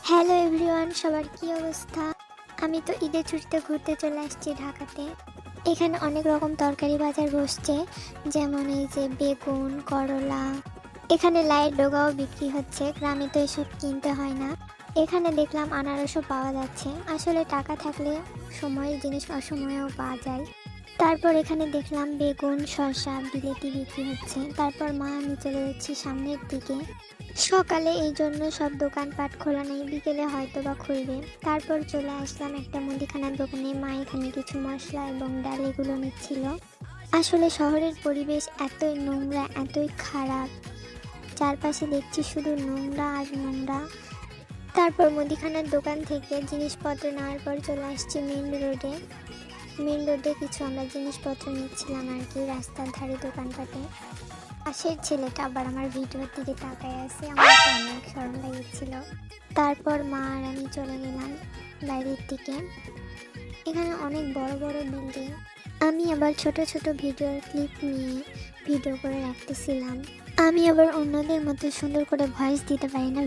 Hello everyone, সবার কি অবস্থা? আমি তো ঈদের ছুটিতে ঘুরতে চলে আসছি ঢাকাতে। এখানে অনেক রকম তরকারি বাজার বসছে, যেমন এই যে বেগুন, করলা। এখানে লাইয়ের ডগাও বিক্রি হচ্ছে, গ্রামে তো এসব কিনতে হয় না। এখানে দেখলাম আনারসও পাওয়া যাচ্ছে। আসলে টাকা থাকলে সময়ের জিনিস অসময়েও পাওয়া যায়। তারপর এখানে দেখলাম বেগুন, শসা, বিলেতি বিক্রি হচ্ছে। তারপর মা আমি চলে যাচ্ছি সামনের দিকে। সকালে এই জন্য সব দোকানপাট খোলা নেই, বিকেলে হয়তো বা খুলবে। তারপর চলে আসলাম একটা মুদিখানার দোকানে। মা এখানে কিছু মশলা এবং ডাল এগুলো নিচ্ছিল। আসলে শহরের পরিবেশ এতই নোংরা, এতই খারাপ, চারপাশে দেখছি শুধু নোংরা আর নোংরা। তারপর মুদিখানার দোকান থেকে জিনিসপত্র নেওয়ার পর চলে আসছি মেন রোডে কিছু আমরা জিনিসপত্র নিচ্ছিলাম আর কি, রাস্তার ধারে দোকানপাটে। পাশের ছেলেটা আবার আমার ভিডিওর দিকে তাকায় আছে, আমার তো অনেক শরম লেগেছিল। তারপর মা আর আমি চলে গেলাম বাইরের দিকে। এখানে অনেক বড় বড় বিল্ডিং। আমি আবার ছোট ছোট ভিডিওর ক্লিপ নিয়ে ভিডিও করে রাখতেছিলাম। আমি আবার অন্যদের মতো সুন্দর করে ভয়েস দিতে পারি না।